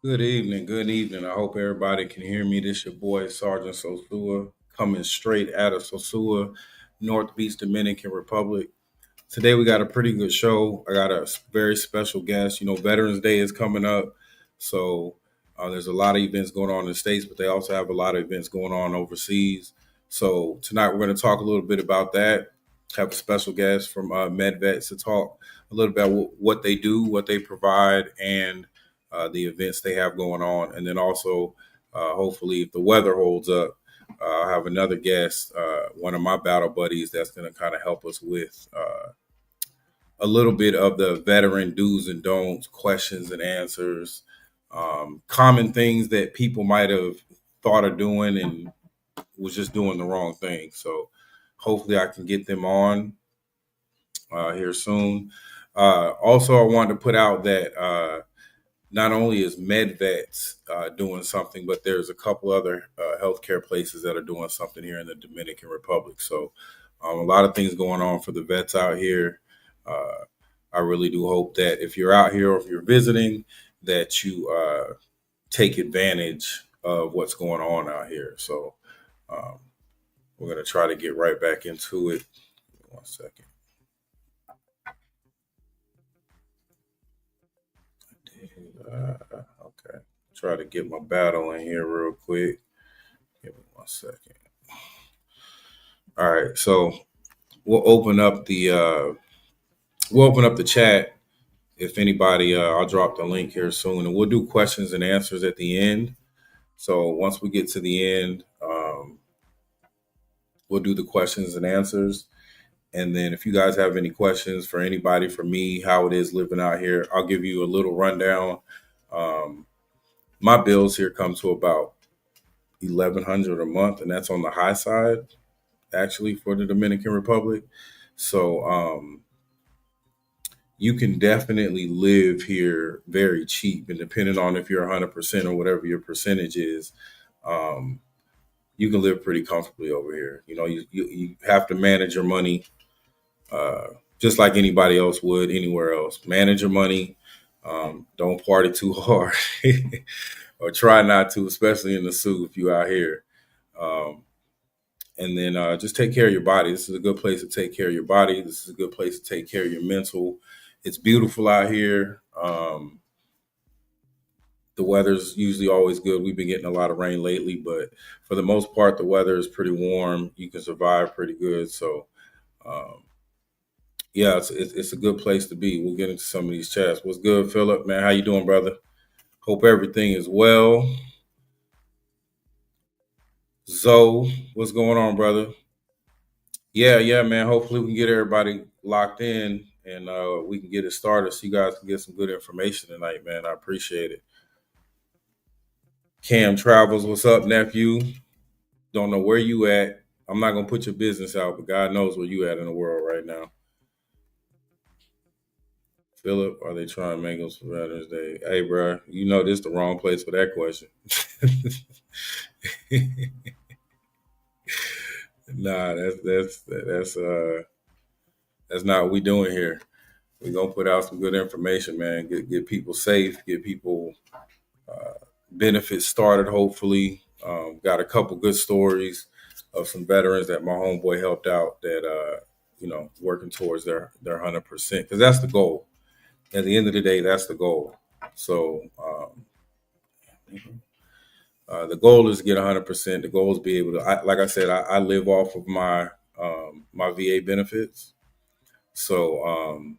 Good evening. Good evening. I hope everybody can hear me. This your boy Sergeant Sosua coming straight out of Sosua, North Beach, Dominican Republic. Today we got a pretty good show. I got a very special guest. You know, Veterans Day is coming up, so there's a lot of events going on in the states, but they also have a lot of events going on overseas. So tonight we're going to talk a little bit about that. Have a special guest from MedVet to talk a little about what they do, what they provide, and the events they have going on, and then also hopefully if the weather holds up, I'll have another guest, one of my battle buddies, that's going to kind of help us with a little bit of the veteran do's and don'ts, questions and answers, common things that people might have thought of doing and was just doing the wrong thing. So hopefully I can get them on here soon. Also, I wanted to put out that not only is MedVet doing something, but there's a couple other healthcare places that are doing something here in the Dominican Republic. So a lot of things going on for the vets out here. Uh, I really do hope that if you're out here or if you're visiting, that you take advantage of what's going on out here. So um, we're going to try to get right back into it. 1 second. Okay. Try to get my battle in here real quick. Give me 1 second. All right. So we'll open up the chat. If anybody, I'll drop the link here soon, and we'll do questions and answers at the end. So once we get to the end, we'll do the questions and answers. And then if you guys have any questions for anybody, for me, how it is living out here, I'll give you a little rundown. Um, my bills here come to about 1,100 a month, and that's on the high side, actually, for the Dominican Republic. So you can definitely live here very cheap, and depending on if you're 100% or whatever your percentage is, um, you can live pretty comfortably over here. You know, you have to manage your money uh, just like anybody else would anywhere else. Manage your money. Don't party too hard, or try not to, especially in the suit if you out here. Um, and then just take care of your body. This is a good place to take care of your body. This is a good place to take care of your mental. It's beautiful out here. The weather's usually always good. We've been getting a lot of rain lately, but for the most part, the weather is pretty warm. You can survive pretty good. So, um, yeah, it's a good place to be. We'll get into some of these chats. What's good, Philip? Man, how you doing, brother? Hope everything is well. Zoe, what's going on, brother? Yeah, man. Hopefully we can get everybody locked in and we can get it started so you guys can get some good information tonight, man. I appreciate it. Cam Travels, what's up, nephew? Don't know where you at. I'm not gonna put your business out, but God knows where you at in the world right now. Philip, are they trying mangoes for Veterans Day? Hey, bro, you know this is the wrong place for that question. Nah, that's not what we doing here. We're gonna put out some good information, man. Get people safe, get people benefits started. Hopefully, got a couple good stories of some veterans that my homeboy helped out that working towards their 100% because that's the goal. At the end of the day, that's the goal. So the goal is to get 100%. The goal is to be able to, like I said, I live off of my VA benefits. So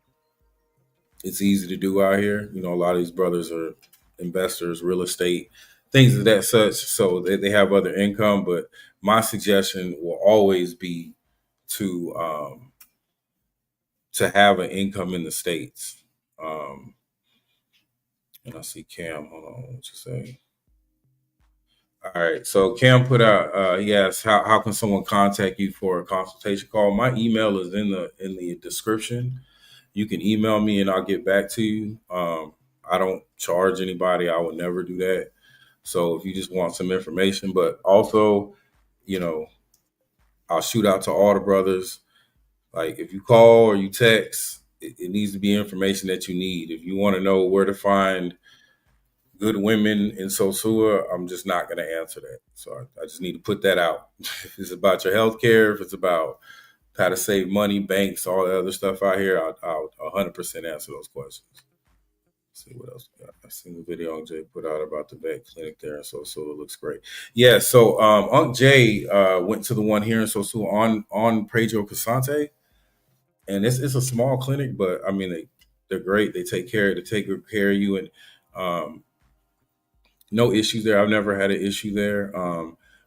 it's easy to do out here. You know, a lot of these brothers are investors, real estate, things of that such. So they have other income. But my suggestion will always be to have an income in the States. And I see Cam. Hold on, what you say? All right. So Cam put out. He asked, how can someone contact you for a consultation call? My email is in the description. You can email me and I'll get back to you. I don't charge anybody. I would never do that. So if you just want some information, but also, you know, I'll shoot out to all the brothers. Like if you call or you text, it needs to be information that you need. If you want to know where to find good women in Sosua, I'm just not going to answer that. So I just need to put that out. If it's about your health care, if it's about how to save money, banks, all the other stuff out here, I'll 100% answer those questions. Let's see what else we got. I seen the video Unc Jay put out about the vet clinic there, so it looks great. Yeah, so Unc Jay went to the one here in Sosua on Pedro Casante, and it's a small clinic, but I mean they're great. They take good care of you, and no issues there. I've never had an issue there.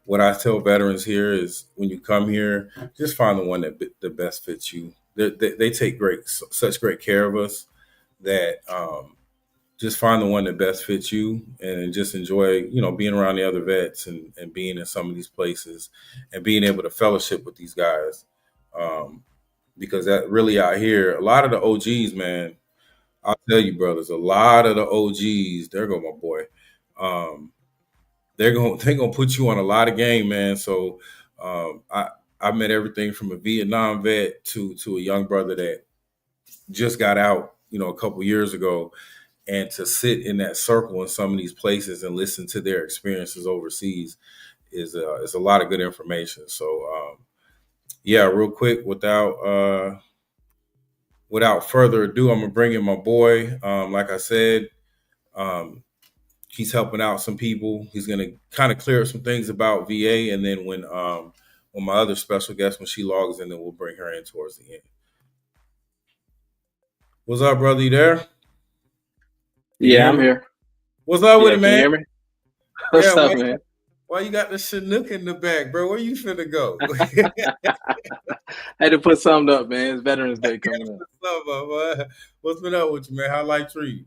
What I tell veterans here is when you come here, just find the one that best fits you. They take such great care of us that just find the one that best fits you and just enjoy, being around the other vets and being in some of these places and being able to fellowship with these guys. Because that really out here, a lot of the OGs, man, I'll tell you, brothers, a lot of the OGs, there go my boy. They're gonna put you on a lot of game, man. So I met everything from a Vietnam vet to a young brother that just got out, a couple years ago, and to sit in that circle in some of these places and listen to their experiences overseas is a lot of good information. So yeah, real quick, without further ado, I'm gonna bring in my boy. Like I said. He's helping out some people. He's going to kind of clear up some things about VA, and then when my other special guest, when she logs in, then we'll bring her in towards the end. What's up, brother? You there? Can you Yeah, hear I'm me? here. What's up with Yeah, it, can you man? hear me? Yeah, What's up, man? why you got the Chinook in the back, bro? Where you finna go? I had to put something up, man. It's Veterans Day coming up. What's up, boy? What's been up with you, man? How life treat you?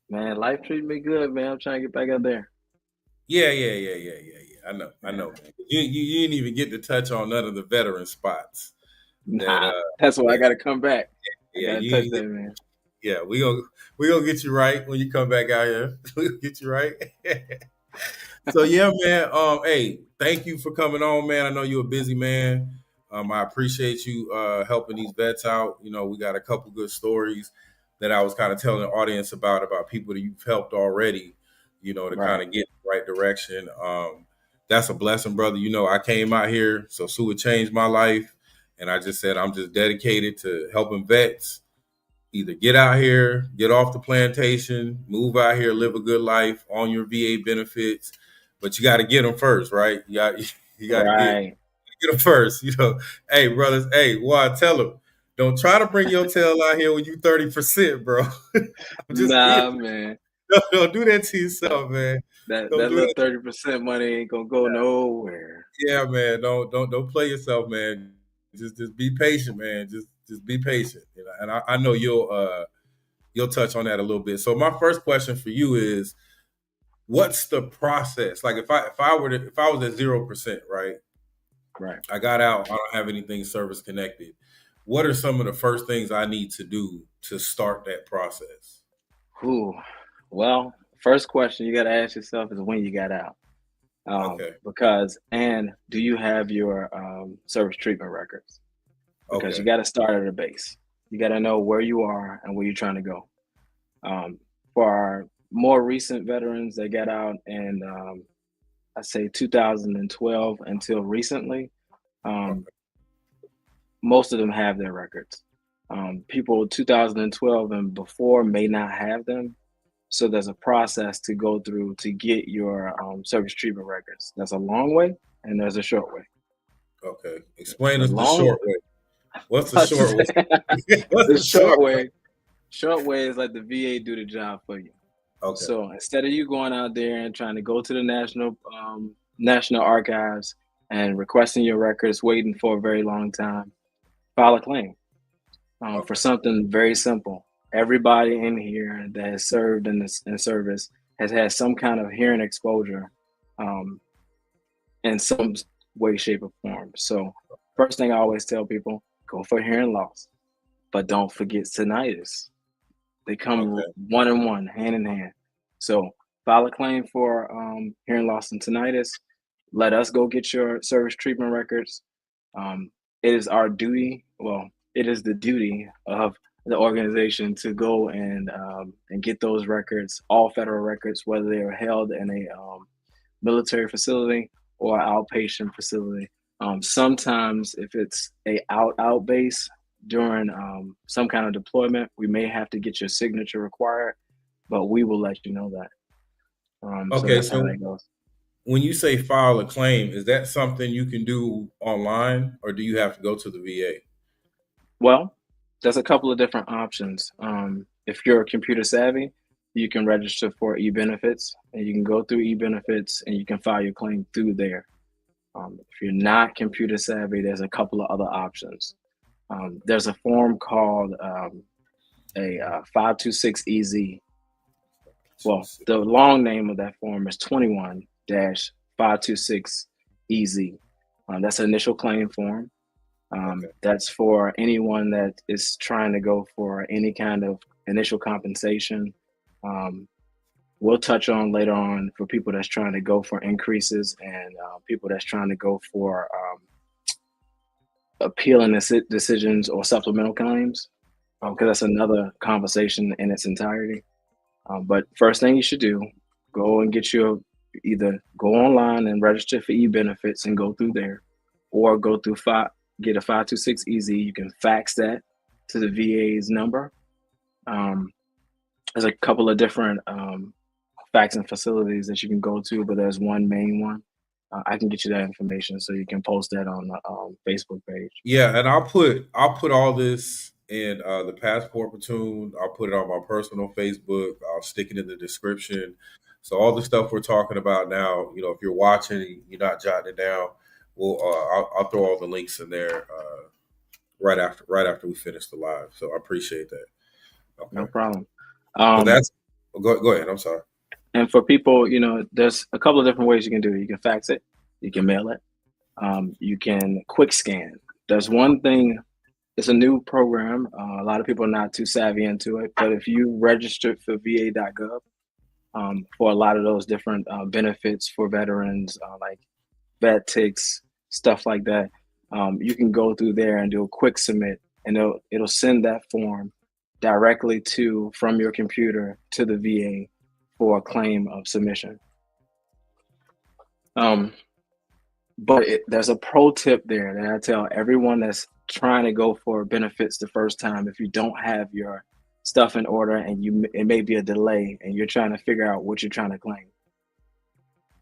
Man, life treating me good, man. I'm trying to get back out there. Yeah. I know, Yeah. man. You didn't even get to touch on none of the veteran spots that Nah, that's why I that got to come back. I yeah got to touch you that, man. Yeah, we gonna get you right when you come back out here. We'll get you right. So yeah, man. Hey, thank you for coming on, man. I know you're a busy man. I appreciate you helping these vets out. We got a couple good stories that I was kind of telling the audience about people that you've helped already. To kind Right. of get in the right direction. That's a blessing, brother. I came out here, so Sue changed my life, and I just said I'm just dedicated to helping vets either get out here, get off the plantation, move out here, live a good life on your VA benefits, but you got to get them first, right? You got to Right. get them first. Hey brothers, hey, I tell them, don't try to bring your tail out here when you 30%, bro. I'm just being, Nah, man. don't do that to That yourself, man. that, Don't that do little that. 30% money ain't gonna go nowhere. Yeah, man. Don't play yourself, man. Just be patient, man. Just just be patient. And I know you'll touch on that a little bit. So my first question for you is, what's the process? Like if I was at 0%, right? Right. I got out. I don't have anything service connected. What are some of the first things I need to do to start that process? Ooh. Well, first question you got to ask yourself is when you got out. Okay. And do you have your service treatment records? Because you Okay. got to start at a base. You got to know where you are and where you're trying to go. For our more recent veterans, they got out in, I say 2012 until recently. Um, Okay. most of them have their records. People 2012 and before may not have them. So there's a process to go through to get your service treatment records. That's a long way and there's a short way. Okay. Explain The us the long short way. What's the short way? What's the the short way? short way is like the VA do the job for you. Okay. So instead of you going out there and trying to go to the national archives and requesting your records, waiting for a very long time, file a claim for Okay. something very simple. Everybody in here that has served in service has had some kind of hearing exposure um, in some way, shape, or form. So first thing I always tell people, go for hearing loss, but don't forget tinnitus. They come Okay. one in one, hand in hand. So file a claim for hearing loss and tinnitus. Let us go get your service treatment records. Um, it is our duty. Well, it is the duty of the organization to go and get those records, all federal records, whether they are held in a military facility or outpatient facility. Sometimes, if it's a out base during some kind of deployment, we may have to get your signature required, but we will let you know that. So Okay. that's how So that goes. when you say file a claim, is that something you can do online, or do you have to go to the VA? Well, there's a couple of different options. If you're computer savvy, you can register for e-benefits, and you can go through e-benefits, and you can file your claim through there. If you're not computer savvy, there's a couple of other options. There's a form called a 526EZ. Well, the long name of that form is 21-526EZ. That's an initial claim form. Okay. That's for anyone that is trying to go for any kind of initial compensation. Um, we'll touch on later on for people that's trying to go for increases and people that's trying to go for appealing decisions or supplemental claims, because Okay. that's another conversation in its entirety. But first thing you should do, go and get your either go online and register for e-benefits and go through there, or go through get a 526EZ. You can fax that to the VA's number. Um, there's a couple of different faxing facilities that you can go to, but there's one main one. I can get you that information so you can post that on the Facebook page. Yeah, and I'll put all this in the passport platoon. I'll put it on my personal Facebook. I'll stick it in the description. So all the stuff we're talking about now, if you're watching, and you're not jotting it down. I'll throw all the links in there right after we finish the live. So I appreciate that. No Okay, problem. so Um, that's go ahead. I'm sorry. and for people, there's a couple of different ways you can do it. You can fax it, you can mail it, you can quick scan. There's one thing, it's a new program. A lot of people are not too savvy into it, but if you registered for va.gov for a lot of those different benefits for veterans, like vet ticks, stuff like that, you can go through there and do a quick submit, and it'll send that form directly to from your computer to the VA for a claim of submission. Um, but there's a pro tip there that I tell everyone that's trying to go for benefits the first time. If you don't have your stuff in order and it may be a delay and you're trying to figure out what you're trying to claim,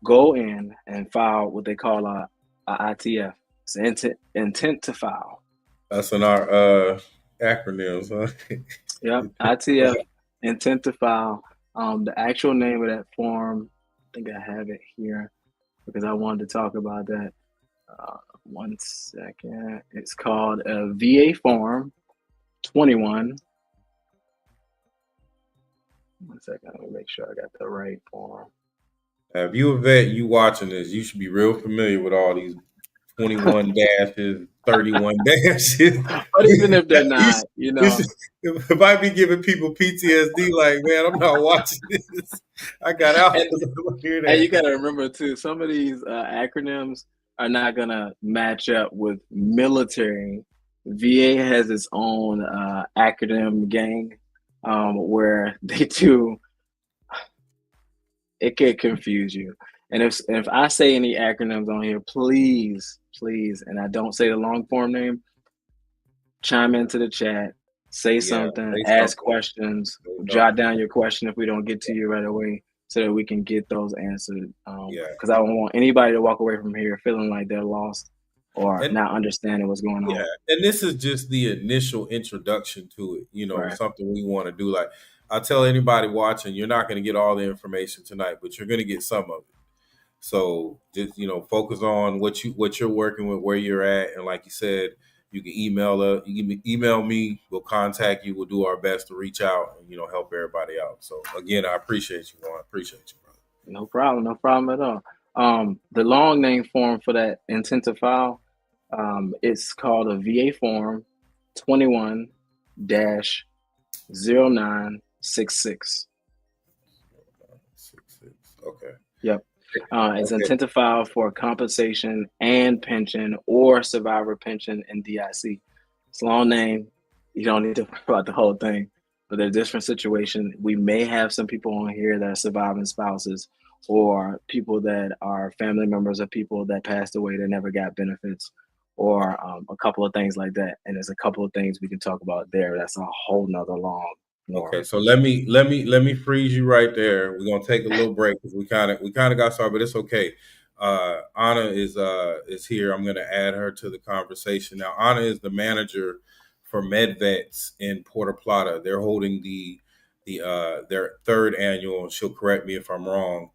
go in and file what they call a ITF. It's intent to file. That's in our acronyms, huh? Yep, ITF, intent to file. The actual name of that form, I think I have it here because I wanted to talk about that. One second. It's called a VA form 21. One second, let me make sure I got the right form. If you a vet, you watching this, you should be real familiar with all these 21 dashes, 31 dashes. But even if they're you not, should, you should, you if I be giving people PTSD, like, man, I'm not watching this. I got out and because I don't hear and you that. got to remember too, some of these acronyms are not gonna match up with military. VA has its own acronym gang, where they do. It could confuse you. And if I say any acronyms on here, please, and I don't say the long form name, chime into the chat, say Yeah, something, say ask something. questions, Say jot something. down your question if we don't get to you right away, so that we can get those answered. Yeah. Because I don't want anybody to walk away from here feeling like they're lost or And not understanding what's going yeah, on. and this is just the initial introduction to it. Right. Something we want to do. Like I tell anybody watching, you're not going to get all the information tonight, but you're going to get some of it. So just focus on what you're working with, where you're at, and like you said, you can email me. We'll contact you. We'll do our best to reach out and help everybody out. So again, I appreciate you, Juan. I appreciate you, brother. No problem at all. The long name form for that intensive file, it's called a VA form 21 0966. 6-6. Okay. Yep. It's Okay. intent to file for compensation and pension or survivor pension and DIC. It's a long name. You don't need to worry about the whole thing, but they're different situations. We may have some people on here that are surviving spouses or people that are family members of people that passed away that never got benefits or a couple of things like that. And there's a couple of things we can talk about there. That's a whole nother long Okay, form. so let me freeze you right there. We're gonna take a little break because we kind of got started, but it's okay. Anna is here. I'm gonna add her to the conversation now. Anna is the manager for MedVets in Puerto Plata. They're holding their third annual. And she'll correct me if I'm wrong.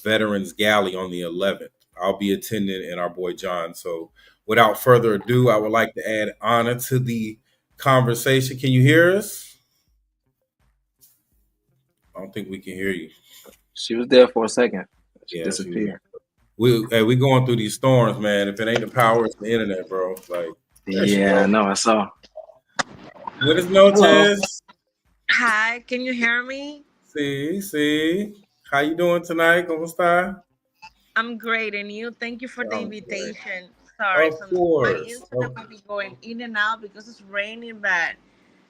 Veterans Gala on the 11th. I'll be attending, and our boy John. So without further ado, I would like to add Anna to the conversation. Can you hear us? I don't think we can hear you. She was there for a second. She Yeah, she was. disappeared. We going through these storms, man. If it ain't the power, it's the internet, bro. Like there she Yeah, go. no, I saw. Buenas Hello. noches. Hi, can you hear me? See. How you doing tonight? ¿Cómo está? I'm great, and you? Thank you for the I'm great. invitation. Sorry, Of some my course. internet will be going in and out because it's raining, but I'll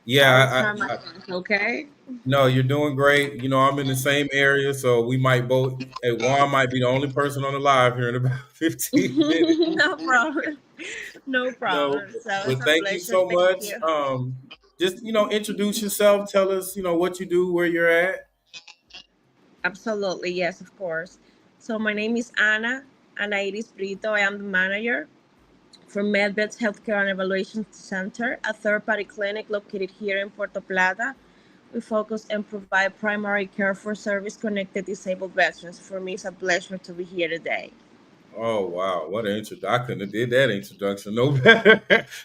Yeah, try my best. Okay. no, you're doing great. I'm in the same area, so we might both. Hey, Juan might be the only person on the live here in about 15 minutes. No problem. No No, problem. So but it's a thank you pleasure. so Thank much. you. Just introduce yourself. Tell us, what you do, where you're at. Absolutely, yes, of course. So my name is Ana Iris Brito. I am the manager for MedVet's Healthcare and Evaluation Center, a third-party clinic located here in Puerto Plata. We focus and provide primary care for service-connected disabled veterans. For me, it's a pleasure to be here today. Oh wow, what an introduction! I couldn't have did that introduction no better.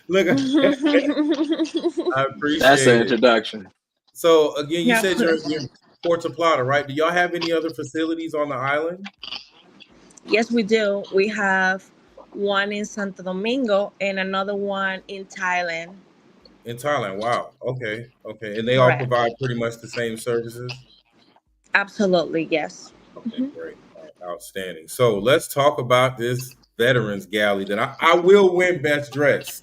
Look, I That's the appreciate it. introduction. So again, you Yeah, said you're pleasure. Puerto Plata, right? Do y'all have any other facilities on the island? Yes, we do. We have one in Santo Domingo and another one in Thailand. In Thailand. Wow. Okay. And they all Correct. provide pretty much the same services. Absolutely, yes. Okay, great. All right, outstanding. So let's talk about this Veterans Galley that I will win best dress.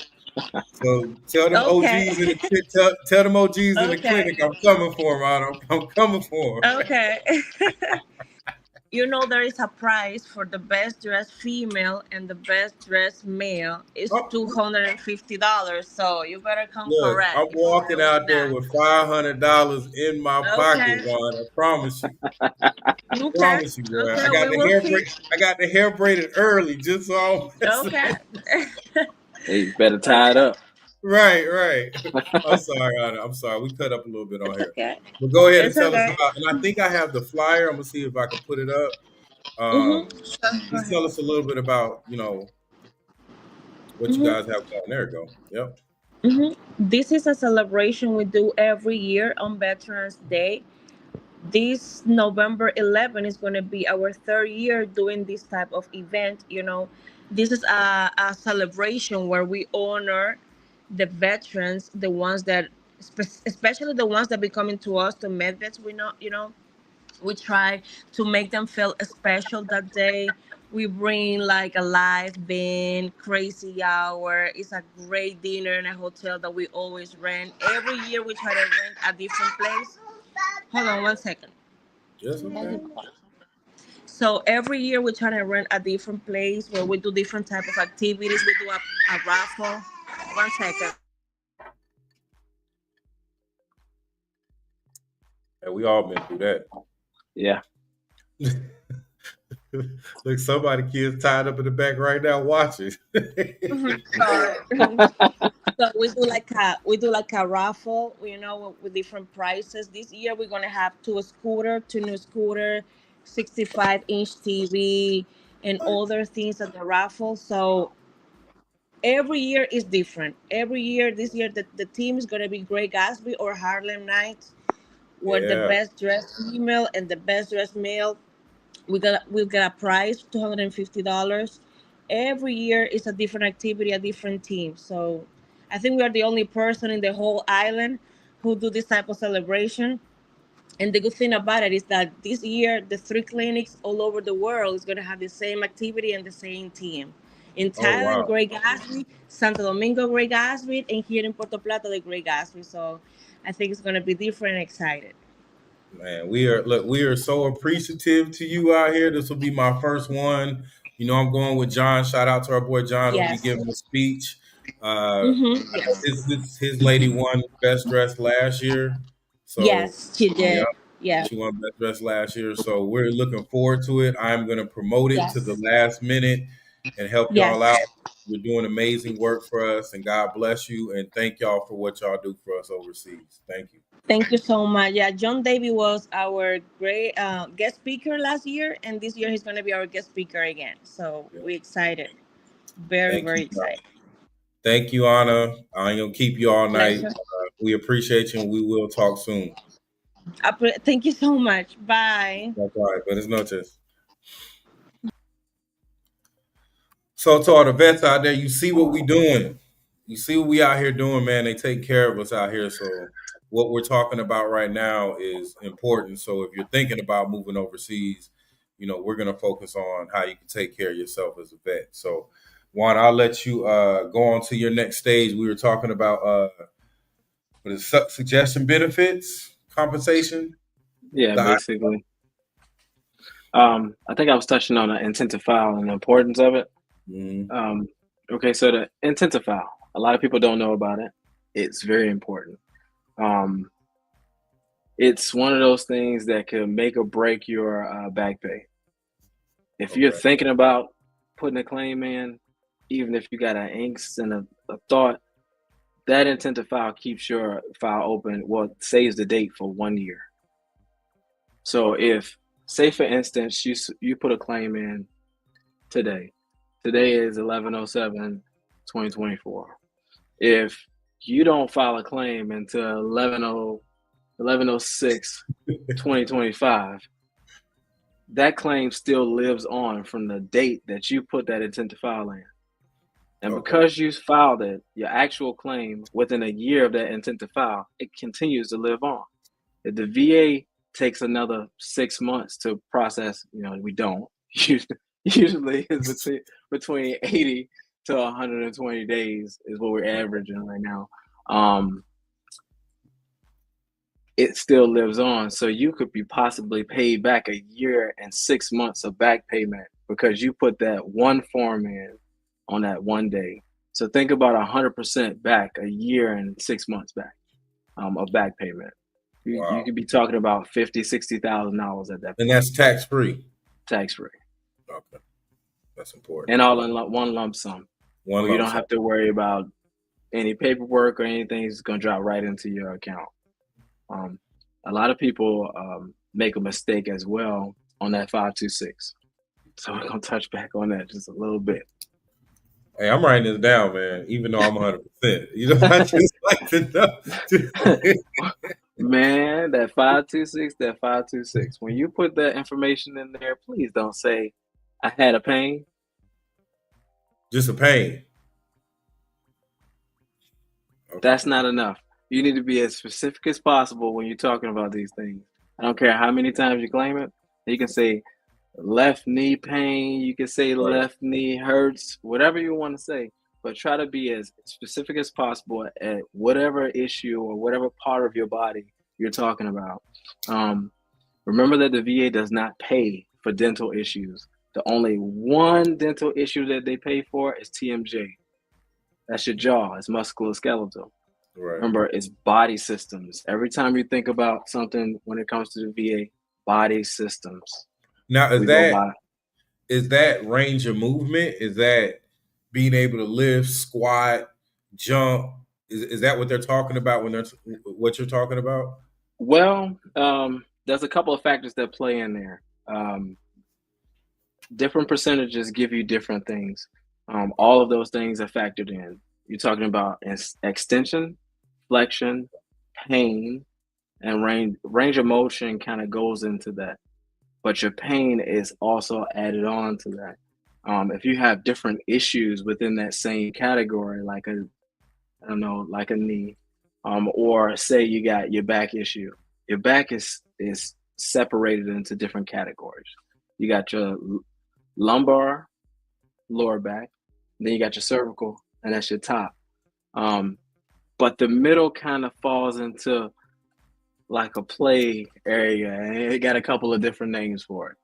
So tell them Okay. OGs in the tell them OGs in the Okay. clinic I'm coming for them. I'm coming for them. Okay. There is a prize for the best dressed female and the best dressed male is Oh, $250. So you better come look, I'm correct if you want walking to win out there that. with $500 in my pocket, Okay. Juan. I promise you. Okay. Promise you, boy. Okay. We will see. I got the hair braided early, just so I don't mess Okay. up. Hey, better tie it Okay. up. Right. I'm sorry, Anna. I'm sorry. We cut up a little bit on It's here. okay. But go ahead and It's tell us okay. about, and I think I have the flyer. I'm gonna see if I can put it up. Sure. Go Just ahead. tell us a little bit about, what you guys have going. There you go. Yep. This is a celebration we do every year on Veterans Day. This November 11 is going to be our third year doing this type of event. This is a celebration where we honor the veterans, the ones that, especially the ones that be coming to us to MedVets. We try to make them feel special that day. We bring like a live band, crazy hour. It's a great dinner in a hotel that we always rent. Every year we try to rent a different place. Hold on 1 second. Yes, okay. So every year we try to rent a different place where we do different type of activities. We do a raffle. 1 second. And we all been through that. Yeah. Look, somebody kids tied up in the back right now watching. Sorry. So we do like a raffle, with different prices. This year we're gonna have two new scooter, 65-inch TV, and other things at the raffle. So every year is different. Every year, this year the team is gonna be Grey Gatsby or Harlem Nights, where the Yeah. best dressed female and the best dressed male we'll get a prize, $250. Every year is a different activity, a different team. So I think we are the only person in the whole island who do this type of celebration. And the good thing about it is that this year the three clinics all over the world is going to have the same activity and the same team. In Oh Thailand, wow. Grey Gatsby, Santo Domingo, Grey Gatsby, and here in Puerto Plata, the Grey Gatsby. So I think it's going to be different and excited. Man, we are so appreciative to you out here. This will be my first one. I'm going with John. Shout out to our boy John who'll be Yes. giving a speech. Uh Yes. his lady won best dressed last year. So Yes, she yeah, did. Yeah. she won best dressed last year. So we're looking forward to it. I'm gonna promote it to the Yes. last minute and help y'all out. Yes. You're doing amazing work for us and God bless you and thank y'all for what y'all do for us overseas. Thank you. Thank you so much. Yeah, John Davy was our great guest speaker last year, and this year he's going to be our guest speaker again. So Yeah. we're excited. Very, Thank very you. excited. Thank you, Anna. I ain't gonna keep you all night. Pleasure. We appreciate you, and we will talk soon. Thank you so much. Bye. That's all right. Buenas noches. So to all the vets out there, you see what we doing. You see what we out here doing, man. They take care of us out here. So what we're talking about right now is important. So if you're thinking about moving overseas, we're gonna focus on how you can take care of yourself as a vet. So Juan, I'll let you go on to your next stage. We were talking about what is suggestion benefits, compensation. Yeah, The basically. I think I was touching on the intent to file and the importance of it. Mhm. Okay, so the intent to file, a lot of people don't know about it. It's very important. Um, it's one of those things that can make or break your back pay. If you're Okay. thinking about putting a claim in, even if you got an angst and a thought, that intent to file keeps your file open. Well, saves the date for 1 year. So if, say for instance, you put a claim in today. Today is 11/07/2024. If you don't file a claim until 11/06/2025, that claim still lives on from the date that you put that intent to file in. And Okay. because you filed it, your actual claim within a year of that intent to file, it continues to live on. If the VA takes another 6 months to process, we don't. Usually it's between 80 to 120 days is what we're averaging right now. It still lives on. So you could be possibly paid back a year and 6 months of back payment because you put that one form in on that one day. So think about 100% back, a year and 6 months back of back payment. You Wow. could be talking about $50,000-$60,000 at that And point, that's tax free. tax free, Okay. That's important. and all in one lump sum, One where you lump don't sum. have to worry about any paperwork or anything. It's gonna drop right into your account. A lot of people make a mistake as well on that 526. So we're gonna touch back on that just a little bit. Hey, I'm writing this down, man. Even though I'm 100%, I just like to know. Man, that 526, that 526. When you put that information in there, please don't say I had a pain. Just a pain. Okay. That's not enough. You need to be as specific as possible when you're talking about these things. I don't care how many times you claim it. You can say left knee pain, you can say Right. left knee hurts, whatever you want to say, but try to be as specific as possible at whatever issue or whatever part of your body you're talking about. Remember that the VA does not pay for dental issues. The only one dental issue that they pay for is TMJ. That's your jaw. It's musculoskeletal. Right. Remember, it's body systems. Every time you think about something when it comes to the VA, body systems. Now, We go by. is that range of movement? Is that being able to lift, squat, jump? Is that what they're talking about when they're what you're talking about? Well, there's a couple of factors that play in there. Different percentages give you different things. All of those things are factored in. You're talking about extension, flexion, pain, and range of motion kind of goes into that. But your pain is also added on to that. If you have different issues within that same category, like like a knee, or say you got your back issue, your back is separated into different categories. You got your lumbar, lower back, then you got your cervical, and that's your top. But the middle kind of falls into like a play area, and it got a couple of different names for it.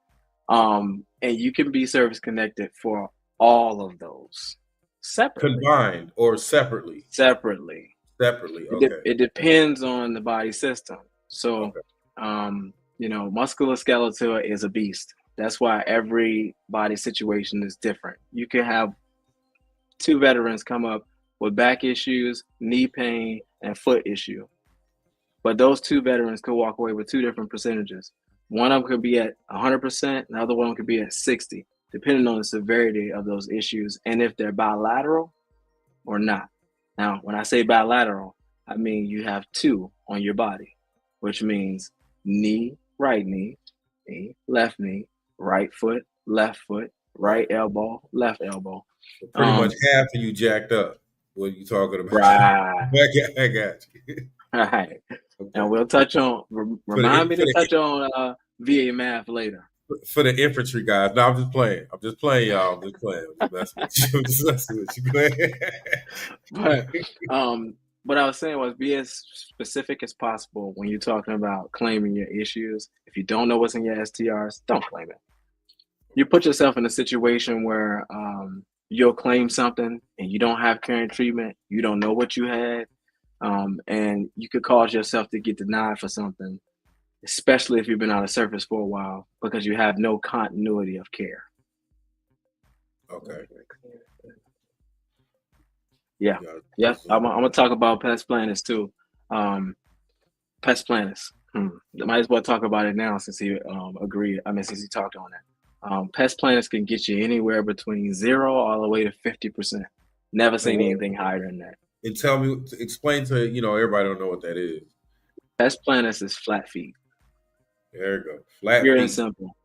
And you can be service connected for all of those separately. Combined or separately? Separately. Okay. It depends on the body system. So, okay. Musculoskeletal is a beast. That's why every body situation is different. You can have 2 veterans come up with back issues, knee pain, and foot issue. But those 2 veterans could walk away with 2 different percentages. One of them could be at 100%, the other one could be at 60, depending on the severity of those issues and if they're bilateral or not. Now, when I say bilateral, I mean you have 2 on your body, which means knee, left knee, right foot, right elbow, left elbow. So pretty much half of you jacked up. What are you talking about? Right. I got you. All right. Okay. And we'll touch on, remind me to touch on VA math later. For the infantry guys. No, I'm just playing. Y'all. I'm just playing. I'm just messing with you. Go ahead. But what I was saying was be as specific as possible when you're talking about claiming your issues. If you don't know what's in your STRs, don't claim it. You put yourself in a situation where you'll claim something and you don't have current treatment, you don't know what you had, and you could cause yourself to get denied for something, especially if you've been out of service for a while, because you have no continuity of care. Okay. Yeah. I'm gonna talk about pest planners too. Pest planners. Might as well talk about it now since he agreed. Since he talked on it. Pest planners can get you anywhere between 0 all the way to 50%. Never seen anything higher than that. And explain to everybody don't know what that is. Pest planners is flat feet. There you go. Flat Pure feet. and simple.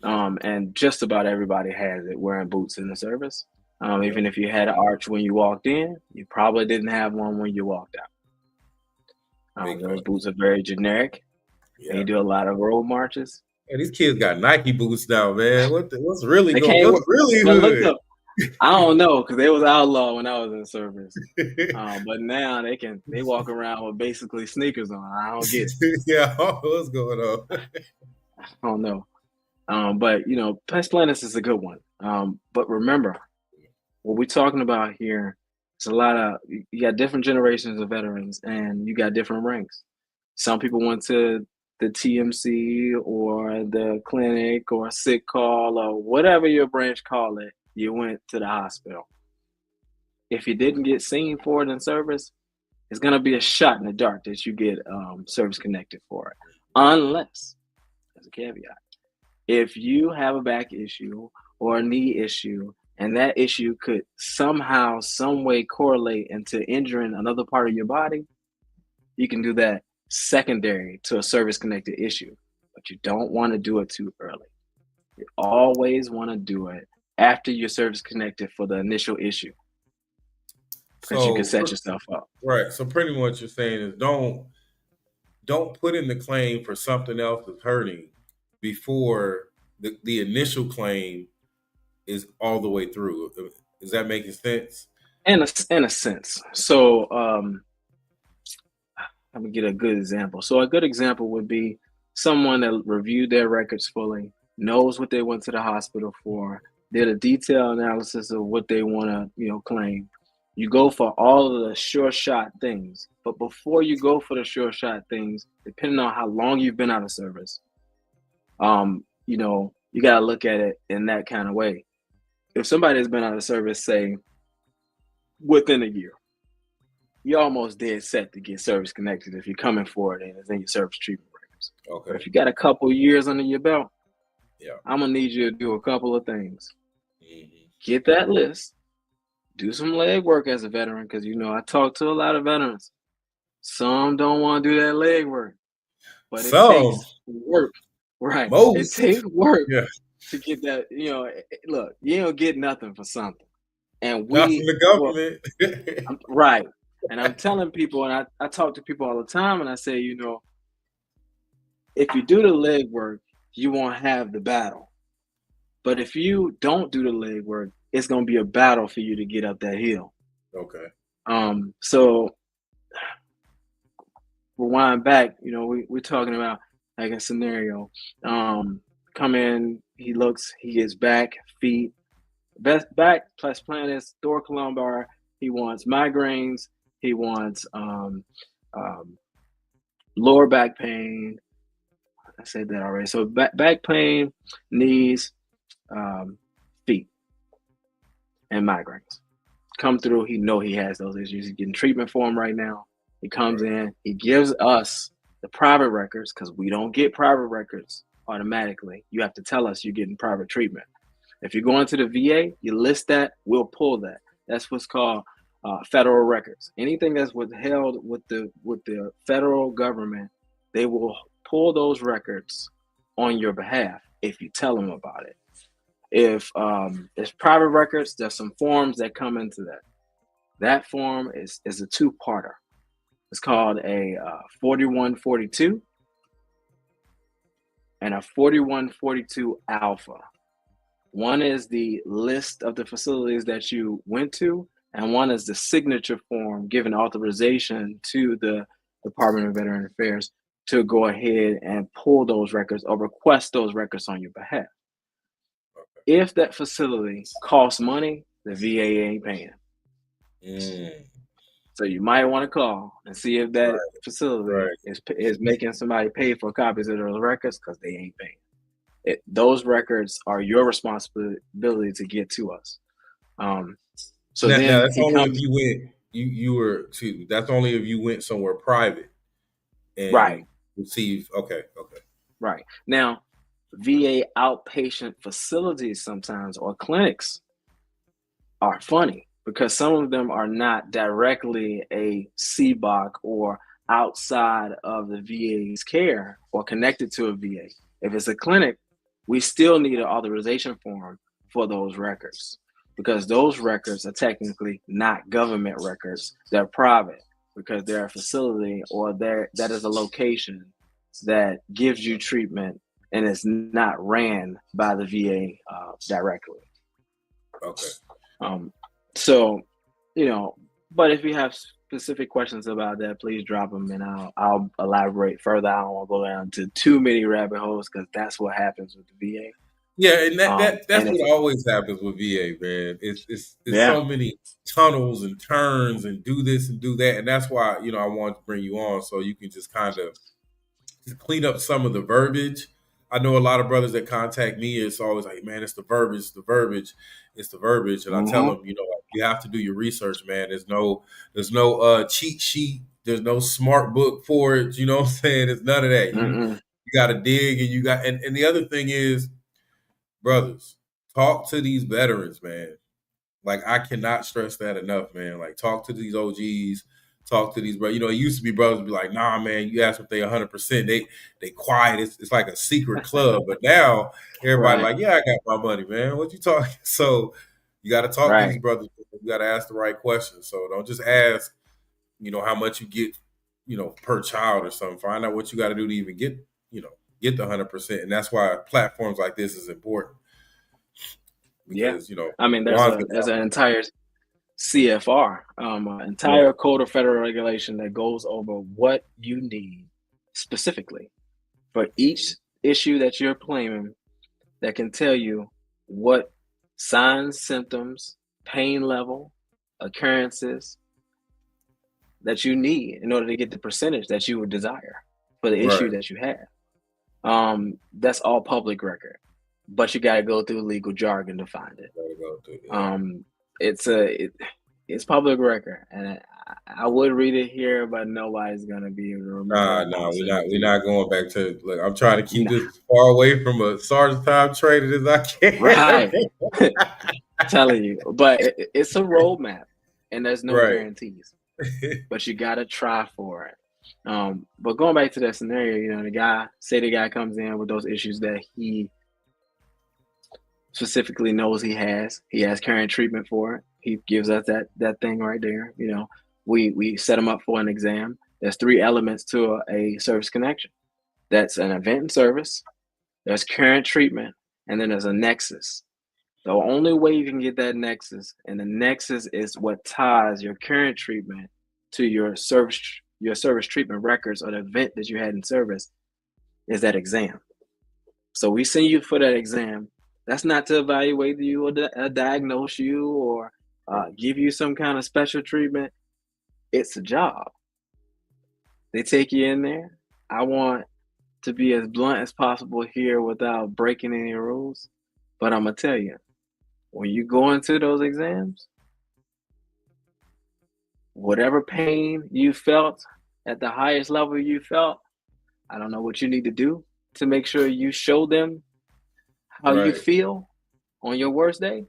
And just about everybody has it wearing boots in the service. Even if you had an arch when you walked in, you probably didn't have one when you walked out. Those boots are very generic. Yeah. They do a lot of road marches. Hey, these kids got Nike boots now, man. What's really going? What's really good? I don't know because they was outlawed when I was in service. But now they walk around with basically sneakers on. I don't get it. Yeah, what's going on? I don't know. But pest planners is a good one. But remember, what we're talking about here is a lot of you got different generations of veterans and you got different ranks. Some people went to the TMC or the clinic or sick call or whatever your branch call it. You went to the hospital. If you didn't get seen for it in service, it's going to be a shot in the dark that you get service connected for it. Unless, as a caveat, if you have a back issue or a knee issue and that issue could somehow, some way correlate into injuring another part of your body, you can do that secondary to a service-connected issue. But you don't want to do it too early. You always want to do it after you're service-connected for the initial issue, because you can set yourself up. Right. So pretty much what you're saying is don't put in the claim for something else that's hurting before the initial claim is all the way through. Is that making sense? In a sense. So let me get a good example. So a good example would be someone that reviewed their records fully, knows what they went to the hospital for, did a detailed analysis of what they want to, claim. You go for all of the sure shot things, but before you go for the sure shot things, depending on how long you've been out of service, you got to look at it in that kind of way. If somebody has been out of service, say, within a year, you're almost dead set to get service connected if you're coming for it and it's in your service treatment records. Okay. But if you got a couple years under your belt, yeah, I'm gonna need you to do a couple of things. Mm-hmm. Get that list, do some leg work as a veteran, because I talk to a lot of veterans. Some don't want to do that leg work, but it takes work. Right. Most. It takes work Yeah. to get that. Look, you don't get nothing for something. And not from the government. Right. And I'm telling people, and I talk to people all the time, and I say, if you do the leg work, you won't have the battle. But if you don't do the leg work, it's going to be a battle for you to get up that hill. Okay. So rewind back, we're talking about like a scenario. Come in, he looks, he gets back, feet, back plus planus, thoracolumbar. He wants migraines. He wants lower back pain. I said that already. So back pain, knees, feet, and migraines. Come through. He has those issues. He's getting treatment for them right now. He comes in. He gives us the private records, because we don't get private records automatically. You have to tell us you're getting private treatment. If you're going to the VA, you list that. We'll pull that. That's what's called federal records. Anything that's withheld with the federal government, they will pull those records on your behalf if you tell them about it. If it's private records, there's some forms that come into that. That form is a two-parter. It's called a 4142 and a 4142 alpha. One is the list of the facilities that you went to, and one is the signature form giving authorization to the Department of Veteran Affairs to go ahead and pull those records or request those records on your behalf. If that facility costs money, the VA ain't paying. So you might want to call and see if that facility is making somebody pay for copies of those records, because they ain't paying. Those records are your responsibility to get to us. So now, then that's only if you went. You were. Excuse me. That's only if you went somewhere private. And receive. Okay. Right. Now, VA outpatient facilities sometimes, or clinics, are funny, because some of them are not directly a CBOC or outside of the VA's care or connected to a VA. If it's a clinic, we still need an authorization form for those records, because those records are technically not government records. They're private, because they're a facility or that is a location that gives you treatment and is not ran by the VA directly. Okay. So, but if you have specific questions about that, please drop them and I'll elaborate further. I don't want to go down to too many rabbit holes, because that's what happens with the VA. Yeah, and that's what always happens with VA, man. It's so many tunnels and turns and do this and do that, and that's why I wanted to bring you on, so you can just kind of just clean up some of the verbiage. I know a lot of brothers that contact me. It's always like, man, it's the verbiage, and I tell them, you have to do your research, man. There's no cheat sheet. There's no smart book for it. You know what I'm saying? It's none of that. You got to dig, and and the other thing is, brothers, talk to these veterans, man. Like, I cannot stress that enough, man. Like, talk to these OGs, talk to these brothers. You know, it used to be brothers be like, nah, man, you ask if they 100%, they quiet. It's like a secret club. But now everybody Right. like, yeah, I got my money, man. What you talking? So you got to talk to these Right. brothers. You got to ask the right questions. So don't just ask, how much you get, per child or something. Find out what you got to do to even get, get the 100%. And that's why platforms like this is important Yeah. because, I mean, Juan's there's an entire CFR, entire code of federal regulation that goes over what you need specifically for each issue that you're claiming, that can tell you what signs, symptoms, pain level, occurrences that you need in order to get the percentage that you would desire for the issue right. that you have. That's all public record, but you got to go through legal jargon to find it. Gotta go through, yeah. It's public record, and I would read it here, but nobody's gonna be able to remember. Nah, we're not going back to. Look, I'm trying to keep Nah, this as far away from a sergeant time training as I can. right. Telling you, but it's a roadmap, and there's no Right. guarantees. But you gotta try for it. But going back to that scenario, the guy comes in with those issues that he specifically knows he has. He has current treatment for it. He gives us that thing right there. We set him up for an exam. There's 3 elements to a service connection. That's an event and service, there's current treatment, and then there's a nexus. The only way you can get that nexus, and the nexus is what ties your current treatment to your service treatment records or the event that you had in service, is that exam. So we send you for that exam. That's not to evaluate you or diagnose you or give you some kind of special treatment. It's a job. They take you in there. I want to be as blunt as possible here without breaking any rules, but I'm going to tell you, when you go into those exams, whatever pain you felt at the highest level you felt, I don't know what you need to do to make sure you show them how you feel on your worst day,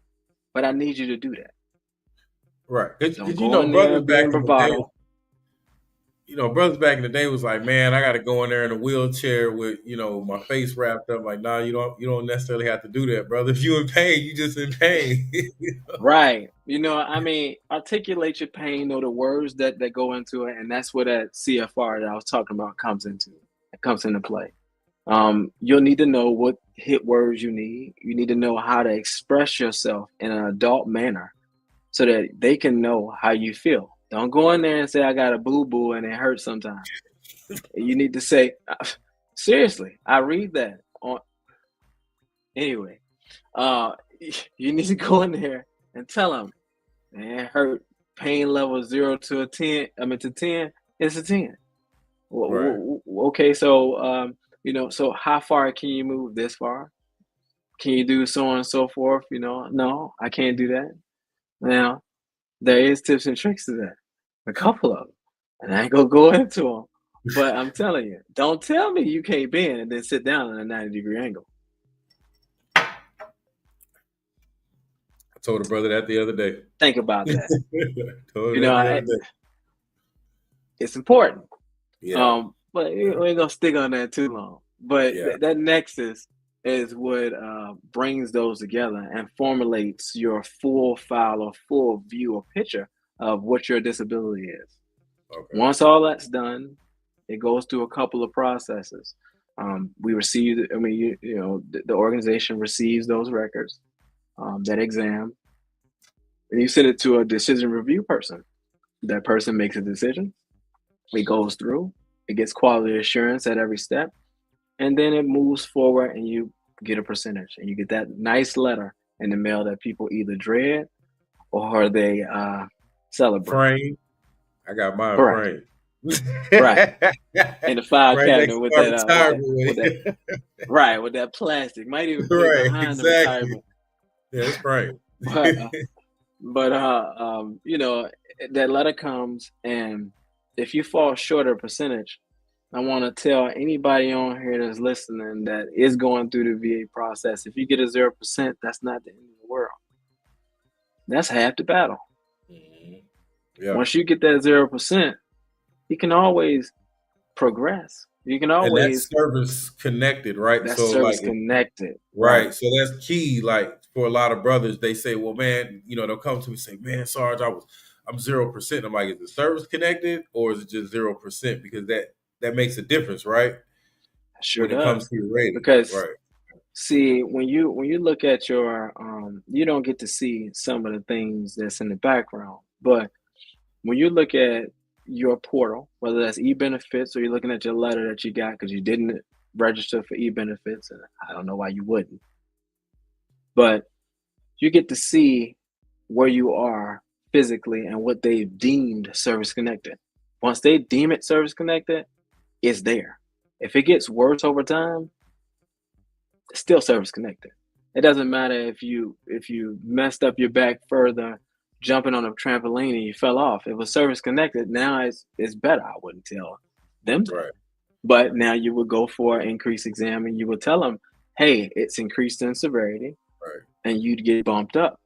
but I need you to do that. Right. Don't go in there being bravado. Brothers back in the day was like, man, I got to go in there in a wheelchair with, my face wrapped up. Like, nah, you don't necessarily have to do that, brother. If you in pain, you just in pain. Right. Articulate your pain, know the words that go into it, and that's where that CFR that I was talking about comes into play. You'll need to know what hit words you need. You need to know how to express yourself in an adult manner so that they can know how you feel. Don't go in there and say, I got a boo-boo and it hurts sometimes. You need to say, seriously, I read that. Anyway, you need to go in there and tell them, man, it hurt. Pain level 0 to 10, to 10, it's a 10. Right. Okay, so, so how far can you move? This far? Can you do so on and so forth? No, I can't do that. Now, there is tips and tricks to that. A couple of them. And I ain't going to go into them. But I'm telling you, don't tell me you can't bend and then sit down in a 90-degree angle. I told a brother that the other day. Think about that. It's important. Yeah. But we ain't going to stick on that too long. But that nexus is what brings those together and formulates your full file or full view or picture of what your disability is. Okay. Once all that's done, it goes through a couple of processes. We receive, the organization receives those records, that exam, and you send it to a decision review person. That person makes a decision. It goes through. It gets quality assurance at every step. And then it moves forward and you get a percentage. And you get that nice letter in the mail that people either dread or they celebrate. Frame. I got mine framed. Right. In the file cabinet with that, with that plastic. Might even be behind the retirement. Yeah, it's framed. But that letter comes, and if you fall short of percentage, I want to tell anybody on here that's listening that is going through the VA process, if you get a 0%, that's not the end of the world. That's half the battle. Mhm. Yeah. Once you get that 0%, you can always progress. You can And that's always service connected, right? that's So service like, connected. Right. right. So that's key. Like for a lot of brothers, they say, well, man, they'll come to me and say, man, Sarge, I'm 0%. I'm like, is the service connected or is it just 0%? Because that makes a difference, right? Sure When it comes does. to your rating. Because Right. see, when you look at your you don't get to see some of the things that's in the background. But when you look at your portal, whether that's e-benefits or you're looking at your letter that you got because you didn't register for e-benefits, and I don't know why you wouldn't, but you get to see where you are physically and what they've deemed service connected. Once they deem it service connected, it's there. If it gets worse over time, it's still service connected. It doesn't matter if you messed up your back further jumping on a trampoline and you fell off. If it was service connected, now it's better. I wouldn't tell them that. Right. But now you would go for an increased exam and you would tell them, hey, it's increased in severity, Right. and you'd get bumped up.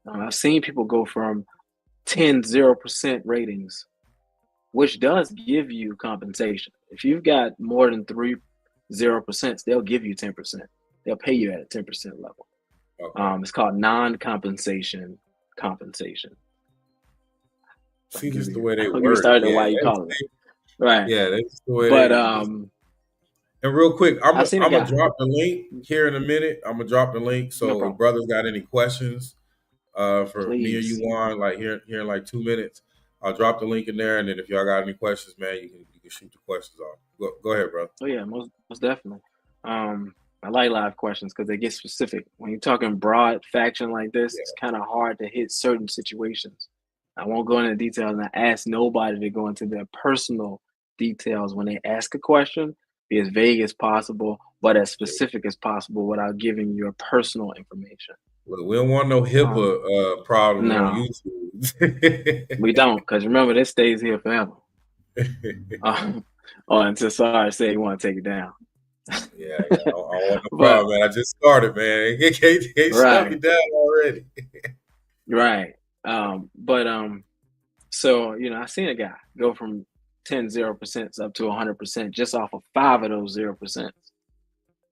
I've seen people go from 0% ratings, which does give you compensation. If you've got more than 0%, they'll give you 10%. They'll pay you at a 10% level. Okay. It's called non-compensation compensation. See, just the way they I'll give you word it. started on Yeah. why you call it that. Right. Yeah, that's the way But and real quick, I've seen a I'm gonna guy. drop the link here in a minute. I'm gonna drop the link. No So if problem. brothers got any questions for me or Please. you on, like here in like 2 minutes, I'll drop the link in there. And then if y'all got any questions, man, you can shoot the questions off. Go ahead, brother. Oh yeah, most definitely. I like live questions because they get specific. When you're talking broad faction like this, it's kind of hard to hit certain situations. I won't go into details, and I ask nobody to go into their personal details when they ask a question. Be as vague as possible, but as specific as possible without giving your personal information. Look, we don't want no HIPAA problems on No, YouTube. we don't, because remember, this stays here forever. Or until Sarge say you want to take it down. Yeah, I don't want no But problem, man. I just started, man. Can't shut me right, down already. right. But so I've seen a guy go from 0% up to 100% just off of 5 of those 0%.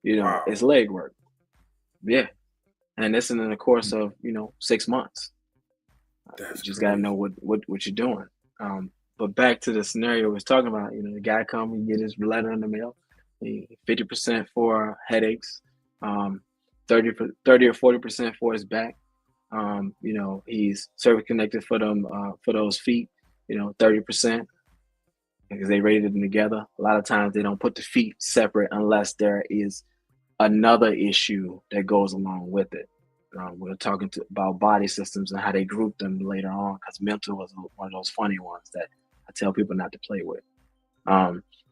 Wow, It's leg work. Yeah. And this is in the course of 6 months. You that's just gotta know crazy. what you're doing. But back to the scenario we was talking about, the guy come and get his letter in the mail, 50% for headaches, 30 or 40% for his back. He's service connected for them for those feet, 30% because they rated them together. A lot of times they don't put the feet separate unless there is another issue that goes along with it. We're talking about body systems and how they group them later on because mental was one of those funny ones that I tell people not to play with.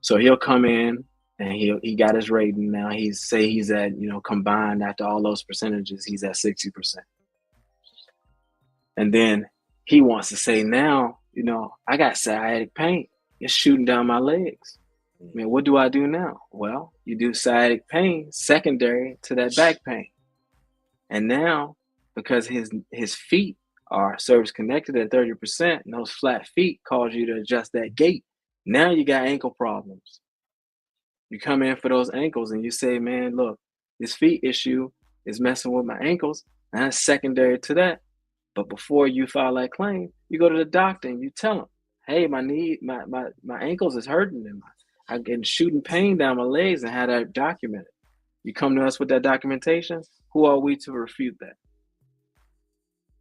So he'll come in and he got his rating now. He's at combined after all those percentages, he's at 60%. And then he wants to say now, I got sciatic pain. It's shooting down my legs. I mean, what do I do now? Well, you do sciatic pain secondary to that back pain. And now, because his feet are service connected at 30%, and those flat feet cause you to adjust that gait. Now you got ankle problems. You come in for those ankles and you say, man, look, this feet issue is messing with my ankles, and that's secondary to that. But before you file that claim, you go to the doctor and you tell him, hey, my ankles is hurting and I'm getting shooting pain down my legs and have that documented. You come to us with that documentation, who are we to refute that?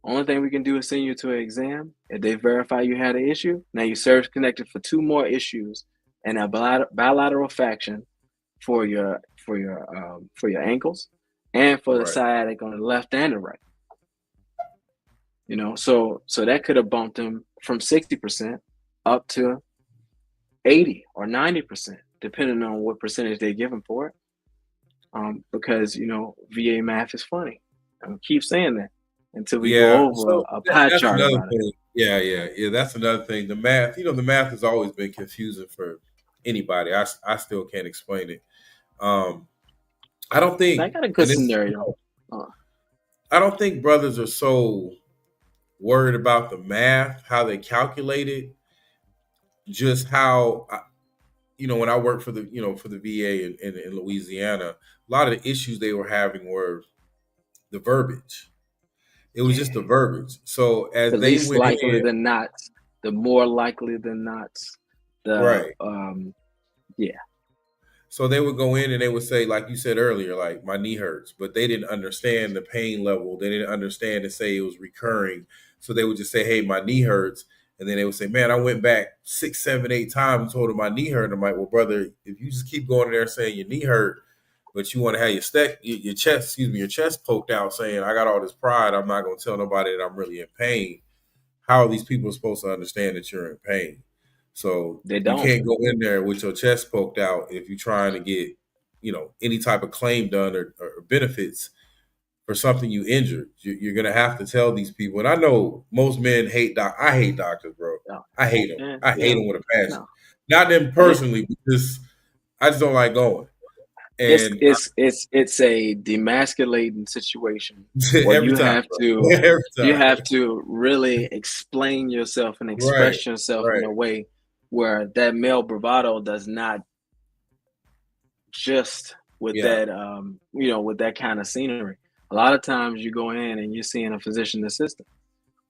Only thing we can do is send you to an exam. If they verify you had an issue, now you service connected for 2 more issues and a bilateral faction for your ankles and for the sciatic on the left and the right. So that could have bumped him from 60% up to 80 or 90%, depending on what percentage they give him for it. Because VA math is funny. I keep saying that until we go over a pie That's chart another about thing. Yeah. That's another thing. The math, the math has always been confusing for anybody. I still can't explain it. I don't it. I think, got a good and this, scenario. I don't think brothers are so worried about the math, how they calculate it, just how when I worked for the for the VA in Louisiana, a lot of the issues they were having were the verbiage. It was just the verbiage. So The as they least went likely in, than not, the more likely than not, the right. yeah. So they would go in and they would say, like you said earlier, like my knee hurts, but they didn't understand the pain level. They didn't understand to say it was recurring. So they would just say, "Hey, my knee hurts," and then they would say, "Man, I went back 6, 7, 8 times and told them my knee hurt." And I'm like, "Well, brother, if you just keep going in there saying your knee hurt, but you want to have your chest, your chest poked out, saying I got all this pride, I'm not going to tell nobody that I'm really in pain. How are these people supposed to understand that you're in pain?" So They you don't. can't go in there with your chest poked out if you're trying to get, any type of claim done or benefits for something you injured. You're gonna have to tell these people. And I know most men hate I hate doctors, bro. No. I hate them. I hate them with a passion. No. Not them I mean, personally, because I just don't like going. And it's a demasculating situation where every time, bro. Every you time. have to really explain yourself and Right. express yourself in Right. a way where that male bravado does not just with Yeah. that with that kind of scenery. A lot of times you go in and you're seeing a physician assistant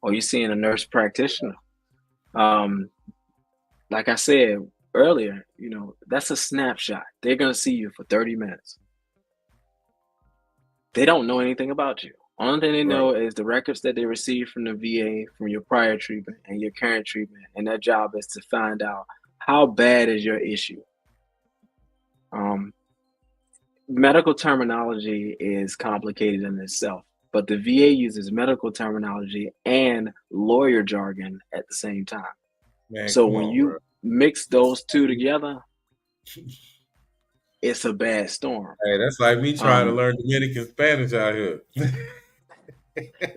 or you're seeing a nurse practitioner. Like I said earlier, that's a snapshot. They're going to see you for 30 minutes. They don't know anything about you. Only thing they know is the records that they received from the VA from your prior treatment and your current treatment, and their job is to find out how bad is your issue. Medical terminology is complicated in itself, but the VA uses medical terminology and lawyer jargon at the same time. Man, So come when on, you bro. mix those two together, it's a bad storm. Hey, that's like me trying to learn Dominican Spanish out here.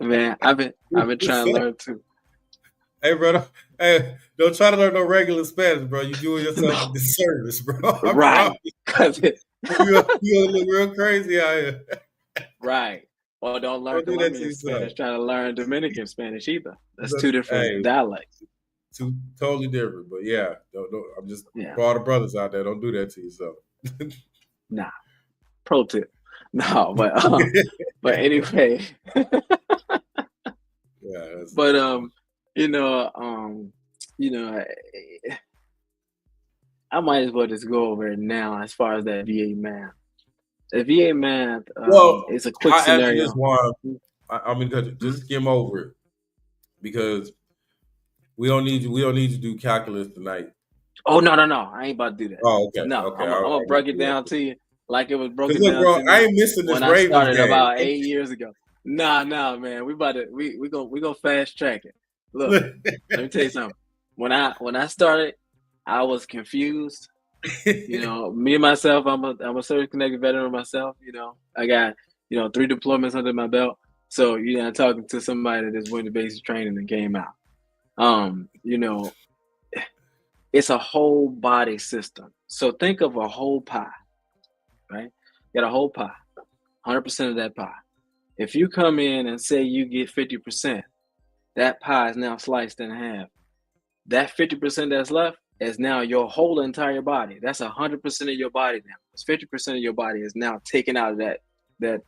Man, I've been trying to learn too. Hey, brother. Hey, don't try to learn no regular Spanish, bro. You doing yourself a disservice, bro. I Right. promise you gonna look real crazy out here. Right. Or don't learn Don't do that to Colombian yourself. Spanish, try to learn Dominican Spanish either. That's two different dialects. Two totally different. But yeah, don't I'm just Yeah. for all the brothers out there, don't do that to yourself. Nah. Pro tip. No, but anyway. Yeah. But I might as well just go over it now as far as that VA math. The VA math is a quick scenario. Ask you this, Juan. Just skim over it because we don't need you to do calculus tonight. Oh no! I ain't about to do that. Oh, okay. No, Okay. I'm gonna break it down to you like it was broken look, down bro, to me I ain't missing this when I Ravens started game. about 8 years ago. Nah, man. We gonna fast track it. Look, let me tell you something. When I started, I was confused. Me and myself, I'm a service connected veteran myself. I got 3 deployments under my belt. So I'm talking to somebody that just went to basic training and came out. It's a whole body system. So think of a whole pie, right? You got a whole pie, 100% of that pie. If you come in and say you get 50%, that pie is now sliced in half. That 50% that's left is now your whole entire body. That's 100% of your body now. It's 50% of your body is now taken out of that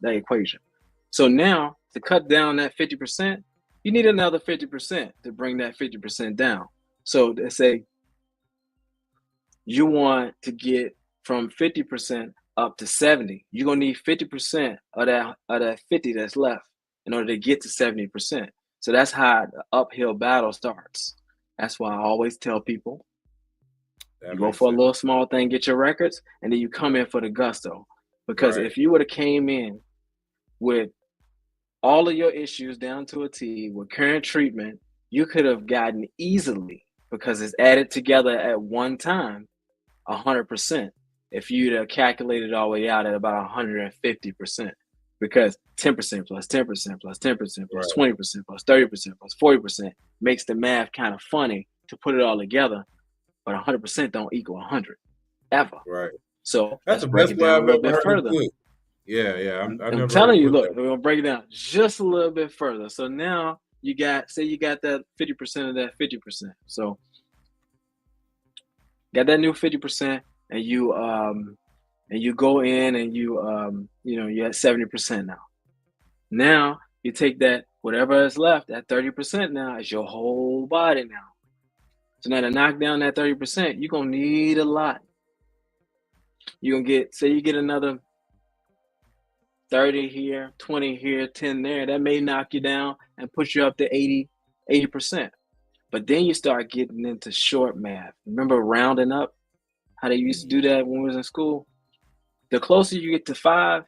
equation. So now to cut down that 50%, you need another 50% to bring that 50% down. So let's say you want to get from 50% up to 70. You're gonna need 50% of that 50 that's left in order to get to 70%. So that's how the uphill battle starts. That's why I always tell people, you go for a little small thing, get your records, and then you come in for the gusto. Because if you would have came in with all of your issues down to a T with current treatment, you could have gotten easily, because it's added together at one time, 100%. If you'd have calculated all the way out at about 150%, because 10% plus 10% plus 10% plus 20% plus 30% plus 40% makes the math kind of funny to put it all together, but 100% don't equal 100 ever. Right. So that's let's break it down a little bit further. Yeah. I'm telling you, look, we're gonna break it down just a little bit further. So now you got that 50% of that 50%. So got that new 50%, and you go in and you're at 70% now. Now you take that, whatever is left, that 30% now is your whole body now. So now to knock down that 30%, you're gonna need a lot. You're gonna you get another 30 here, 20 here, 10 there. That may knock you down and push you up to 80%. But then you start getting into short math. Remember rounding up? How they used to do that when we was in school? The closer you get to 5,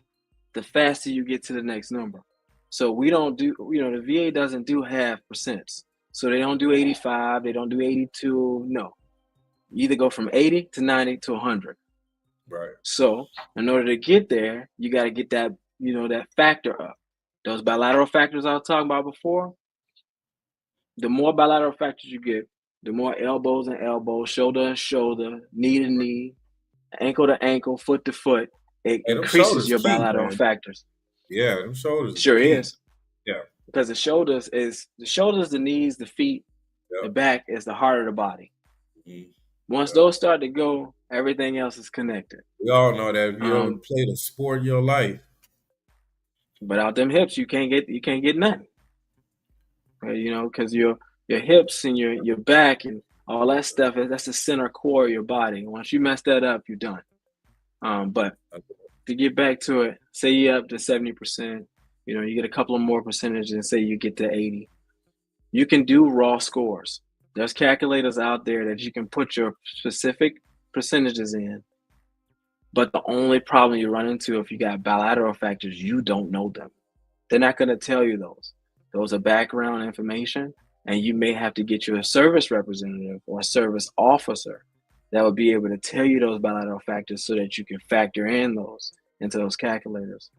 the faster you get to the next number. So we don't do, the VA doesn't do half percents. So they don't do 85, they don't do 82. No. You either go from 80 to 90 to 100. Right. So in order to get there, you got to get that, that factor up. Those bilateral factors I was talking about before, the more bilateral factors you get, the more elbows and elbows, shoulder and shoulder, knee to knee, ankle to ankle, foot to foot, it increases your bilateral factors. Yeah, them shoulders. Sure is. Yeah. Because the shoulders, the knees, the feet, the back is the heart of the body. Mm-hmm. Once those start to go, everything else is connected. We all know that if you ever played a sport in your life. Without them hips, you can't get nothing. Because your hips and your back and all that stuff, that's the center core of your body. Once you mess that up, you're done. But to get back to it, say you're up to 70%, you get a couple of more percentages and say you get to 80. You can do raw scores. There's calculators out there that you can put your specific percentages in. But the only problem you run into if you got bilateral factors, you don't know them. They're not going to tell you those. Those are background information, and you may have to get you a service representative or a service officer that will be able to tell you those bilateral factors so that you can factor in those into those calculators.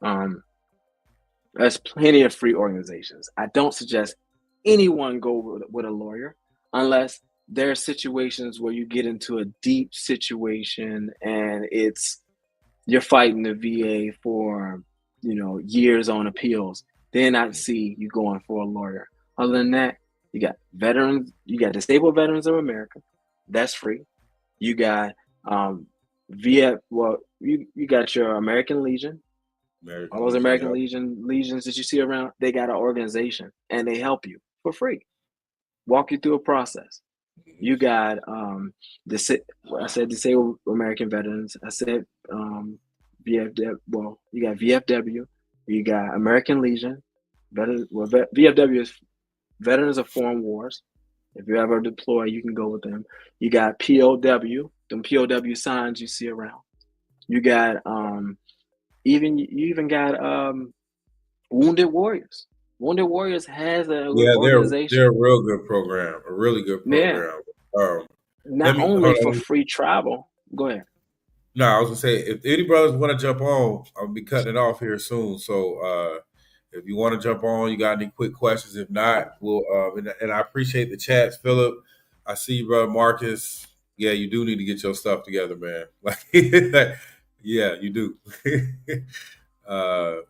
There's plenty of free organizations. I don't suggest anyone go with a lawyer unless there are situations where you get into a deep situation and you're fighting the VA for years on appeals. Then I'd see you going for a lawyer. Other than that, you got veterans, you got Disabled Veterans of America, that's free. You got you got your American Legion. All those American legions that you see around, they got an organization and they help you for free, walk you through a process. You got I said Disabled American Veterans. I said VFW. Well, you got VFW. You got American Legion. VFW is Veterans of Foreign Wars. If you ever deploy, you can go with them. You got POW. Them POW signs you see around. You got you even got Wounded Warriors. Wounded Warriors has a organization. They're a real good program, a really good program. Yeah. Not only for free travel. Go ahead. No, I was gonna say if any brothers want to jump on, I'll be cutting it off here soon. So if you want to jump on, you got any quick questions? If not, we'll and I appreciate the chats, Philip. I see you, brother Marcus. Yeah, you do need to get your stuff together, man. Yeah, you do.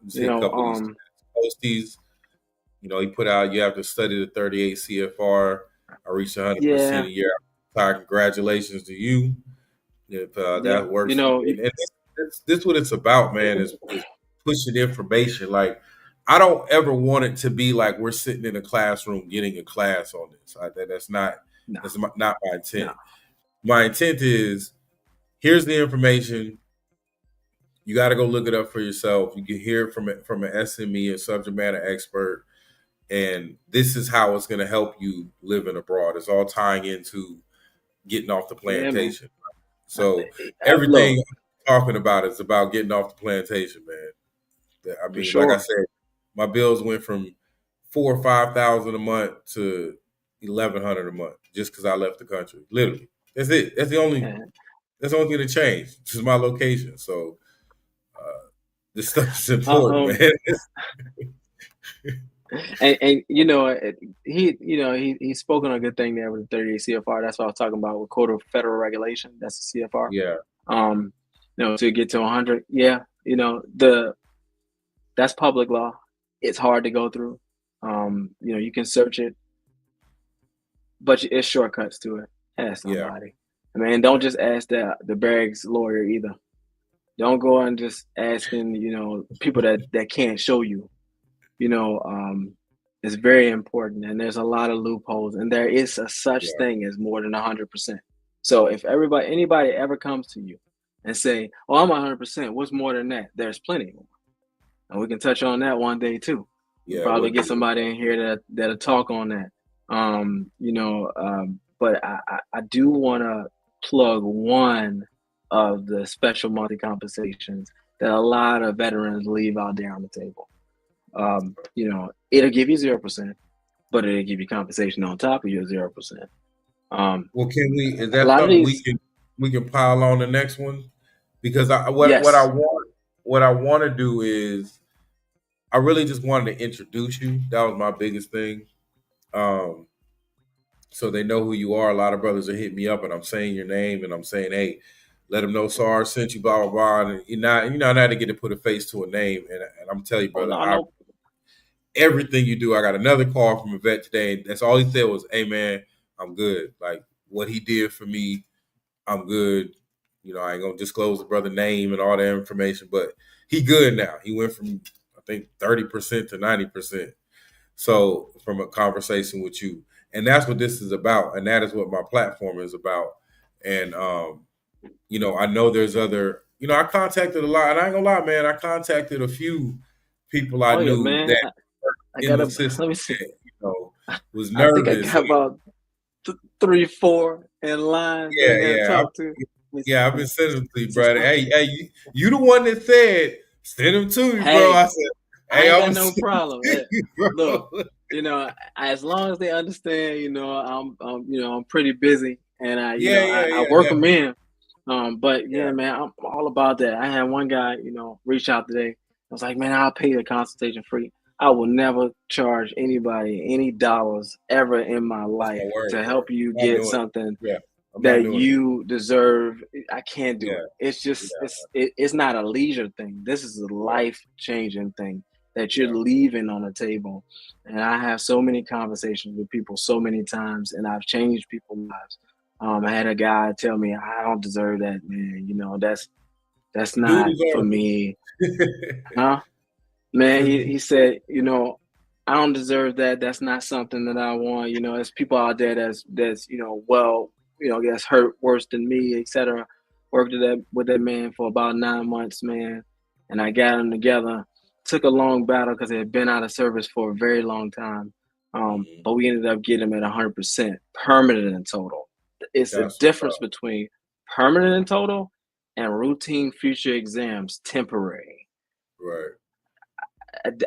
See a couple of these posties. He put out, you have to study the 38 CFR. I reached 100% a year. Congratulations to you. If that works. And this what it's about, man, is pushing information. Like, I don't ever want it to be like we're sitting in a classroom getting a class on this. That's not my intent. No. My intent is, here's the information. You got to go look it up for yourself. You can hear it from an SME, a subject matter expert, and this is how it's going to help you living abroad. It's all tying into getting off the plantation. So everything I'm talking about is about getting off the plantation, man. I mean, like I said, my bills went from $4,000 or $5,000 a month to $1,100 a month just because I left the country. Literally, that's it. That's the only thing that changed. This is my location. So this stuff is important, man. And he's spoken a good thing there with the 38 CFR. That's what I was talking about with Code of Federal Regulation. That's the CFR. Yeah. To get to 100. Yeah. That's public law. It's hard to go through. You can search it, but it's shortcuts to it. Ask Yeah. somebody. I mean, don't just ask the Barracks lawyer either. Don't go and just asking, people that can't show you. It's very important, and there's a lot of loopholes, and there is a such Yeah. thing as more than 100%. So if anybody ever comes to you and say, "Oh, I'm 100%," what's more than that? There's plenty more, and we can touch on that one day too. We'll Yeah. probably We'll get do. somebody in here that'll talk on that. But I do want to plug one of the special monthly compensations that a lot of veterans leave out there on the table. It'll give you 0%, but it'll give you compensation on top of your 0%. Well, can we? Is A that lot of something these, we can pile on the next one? Because yes. what I want to do is I really just wanted to introduce you. That was my biggest thing. Um, so they know who you are. A lot of brothers are hitting me up, and I'm saying your name, and I'm saying, "Hey, let them know SARS sent you." Blah blah blah. And you're not how to get to put a face to a name. And I'm telling you, Oh brother, no, no. everything you do. I got another call from a vet today. That's all he said was, "Hey man, I'm good. Like what he did for me, I'm good. I ain't gonna disclose the brother name and all that information, but he good now. He went from I think 30% to 90%. So from a conversation with you, and that's what this is about, and that is what my platform is about. And I know there's other. I contacted a lot, and I ain't gonna lie, man. I contacted a few people I Oh yeah, knew man. that I in got the a. system Let me see. that was I think I nervous. got about 3, 4 in line that I Yeah, gotta yeah. talk to. Yeah, I've been sending them to you, This is brother. fun. Hey, you the one that said send them to me, bro. Hey, I said, I hey, ain't I'm got gonna no send problem. them to you, bro. Look, as long as they understand, I'm pretty busy, and Yeah, yeah, I yeah, work them definitely. in. But Yeah, yeah, man, I'm all about that. I had one guy, reach out today. I was like, man, I'll pay the consultation free. I will never charge anybody any dollars ever in my that's life my word, to bro. help you I'm not get doing it. something Yeah, I'm not that doing it. you deserve. I can't do Yeah, it. It's just yeah, it's not a leisure thing. This is a yeah, life changing thing that you're yeah. leaving on the table. And I have so many conversations with people so many times, and I've changed people's lives. I had a guy tell me, I don't deserve that, man. That's Dude not for deserves me. it. Huh? Man, he said, I don't deserve that. That's not something that I want. There's people out there that's that's hurt worse than me, etc. Worked with that man for about 9 months, man, and I got them together. Took a long battle because they had been out of service for a very long time. Mhm. But we ended up getting them at 100% permanent and total. It's the That's difference between permanent and total and routine future exams temporary. right.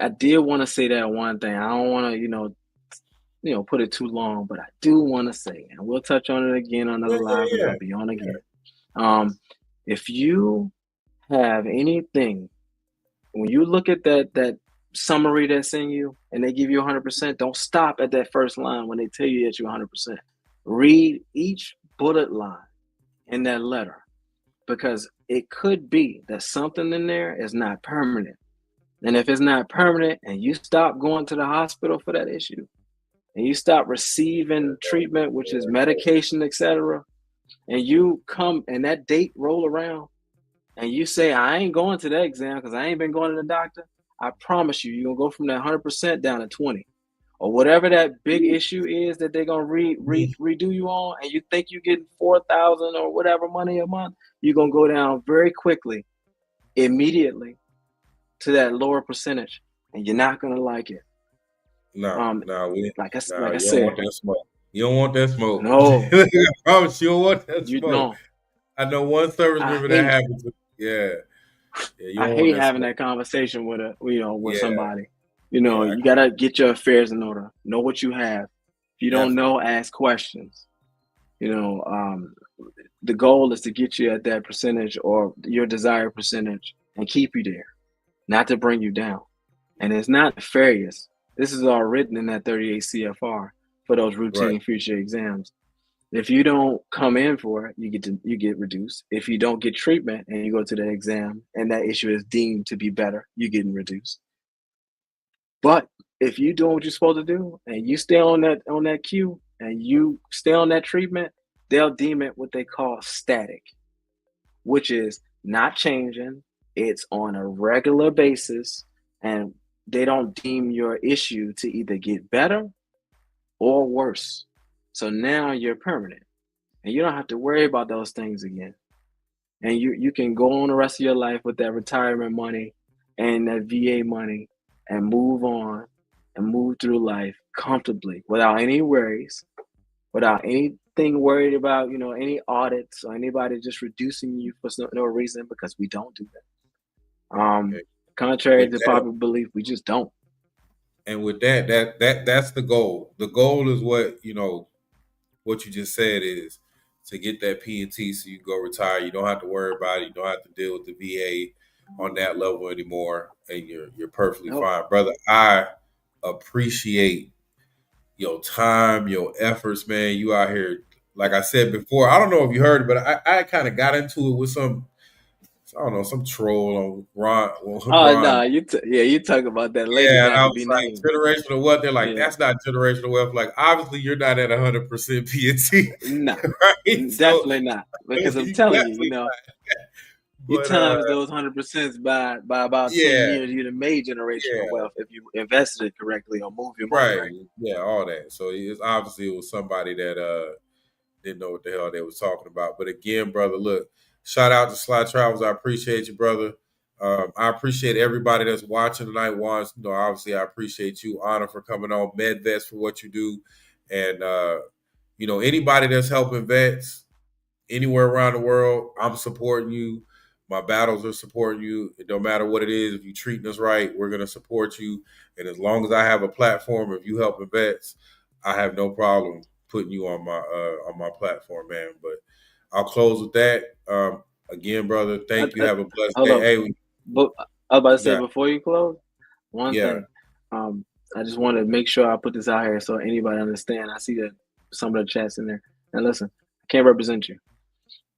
I did want to say that one thing. I don't want to, put it too long, but I do want to say, and we'll touch on it again on Yeah, another live yeah, because yeah, I'll be on yeah. again. If you have anything, when you look at that summary that's in you and they give you 100%, don't stop at that first line when they tell you that you're 100%. Read each bullet line in that letter because it could be that something in there is not permanent. And if it's not permanent and you stop going to the hospital for that issue and you stop receiving treatment, which is medication, etc., and you come and that date roll around and you say, I ain't going to that exam because I ain't been going to the doctor, I promise you're going to go from that 100% down to 20 or whatever that big issue is that they're going to redo you on and you think you're getting 4,000 or whatever money a month, you're going to go down very quickly, immediately to that lower percentage and you're not going to like it. No, Um, no, like I you don't want said, that smoke. You don't want that smoke. no, I promise you don't want that you smoke. know, I know one service I member that hate, happened to. Yeah, yeah, you I don't want hate that having smoke. that conversation with Yeah, somebody. yeah, You gotta get your affairs in order. Know what you have. If you don't definitely. know, ask questions. You know, um, the goal is to get you at that percentage or your desired percentage and keep you there, not to bring you down. And it's not nefarious. This is all written in that 38 CFR for those Right. routine future exams. If you don't come in for it, you get reduced. If you don't get treatment and you go to the exam and that issue is deemed to be better, you're getting reduced. But if you doing what you're supposed to do and you stay on that queue and you stay on that treatment, they'll deem it what they call static, which is not changing. It's on a regular basis, and they don't deem your issue to either get better or worse. So now you're permanent, and you don't have to worry about those things again. And you can go on the rest of your life with that retirement money and that VA money and move on and move through life comfortably without any worries, without anything worried about, any audits or anybody just reducing you for no reason, because we don't do that. Okay. Contrary With to that, popular belief, we just don't. and with that's the goal. The goal is what you just said is to get that P&T so you can go retire. You don't have to worry about it. You don't have to deal with the VA on that level anymore, and you're perfectly Nope. fine, brother. I appreciate your time, your efforts, man. You out here, like I said before. I don't know if you heard it, but I kind of got into it with some, I don't know, some troll on Ron. Oh Ron. no, you talk about that lady Yeah, and not I to was be like, named. generational wealth. They're like, Yeah, that's not generational wealth. Like, obviously, you're not at 100% P&T, no, right? So definitely not. Because I'm you telling you, definitely not. you But times those 100% by about 10 yeah, years, you'd have made generational yeah, wealth if you invested it correctly or moved your money right, right. yeah, all that. So it's obviously it was somebody that didn't know what the hell they was talking about. But again, brother, look, shout out to Sly Travels. I appreciate you, brother. I appreciate everybody that's watching tonight. Wants, obviously, I appreciate you, Honor, for coming on, MedVets for what you do, and anybody that's helping vets anywhere around the world. I'm supporting you. My battles are supporting you. It don't matter what it is. If you're treating us right, we're gonna support you. And as long as I have a platform, if you helping vets, I have no problem putting you on my platform, man. But I'll close with that. Again, brother, thank you. I, Have a blessed hold day. up, Hey, but I was about to you say got before you close, one yeah. thing. I just want to make sure I put this out here so anybody understand. I see that some of the chats in there. And listen, I can't represent you.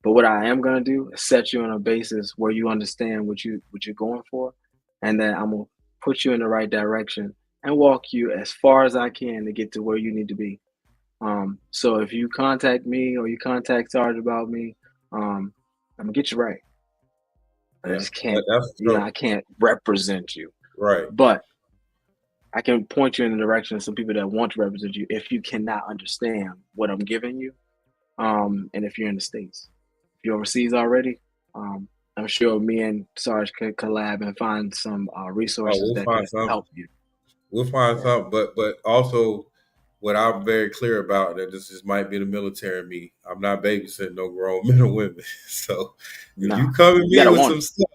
But what I am gonna do is set you on a basis where you understand what you're going for, and then I'm gonna put you in the right direction and walk you as far as I can to get to where you need to be. So if you contact me or you contact Sarge about me, I'm gonna get you right. I Yeah, just can't, that's true. I can't represent you, Right. but I can point you in the direction of some people that want to represent you if you cannot understand what I'm giving you. And if you're in the States. If you're overseas already, I'm sure me and Sarge could collab and find some Oh, resources we'll that find could something. help you. We'll find Yeah. something, but also what I'm very clear about that this just might be the military in me. I'm not babysitting no grown men or women. So if No, you come at you me gotta with want some it. stuff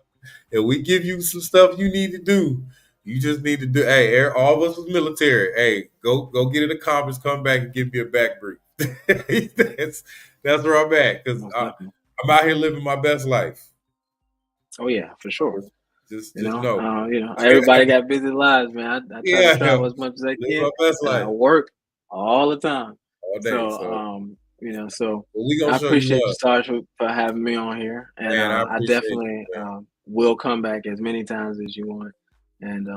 and we give you some stuff you need to do, you just need to do. Hey, all of us was military. Hey, go get it accomplished. Come back and give me a back brief. that's where I'm at because Most definitely. I'm out here living my best life. Oh yeah, for sure. Just know. Everybody got busy lives, man. I try to Yeah, travel as much as I live can, my best and I life work all the time. all day. So, So so but we gonna I show you appreciate you, love, Sarge, for having me on here, and man. I I appreciate you, definitely man. will come back as many times as you want. And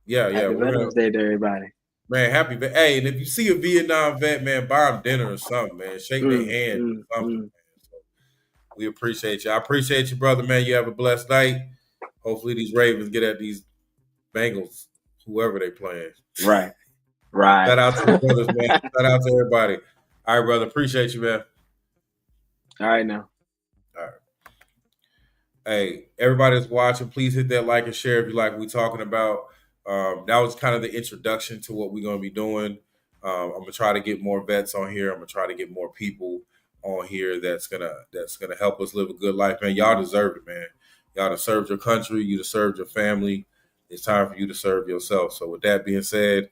Yeah. happy We're gonna, Veterans Day to everybody. man. Happy. Hey, and if you see a Vietnam vet, man, buy them dinner or something, man. Shake their Mm, hand mm, or something. mm. So we appreciate you. I appreciate you, brother, man. You have a blessed night. Hopefully these Ravens get at these Bengals, whoever they playing. Right, right. Shout out to the brothers, man. Shout out to everybody. All right, brother. Appreciate you, man. All right now. All right. Hey, everybody that's watching, please hit that like and share if you like what we're talking about. That was kind of the introduction to what we're going to be doing. I'm gonna try to get more vets on here. I'm gonna try to get more people on here that's gonna help us live a good life, man. Y'all deserve it, man. Y'all have served your country, you have served your family. It's time for you to serve yourself. So, with that being said,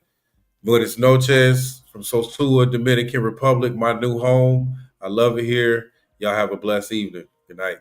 buenas noches from Sosua, Dominican Republic, my new home. I love it here. Y'all have a blessed evening. Good night.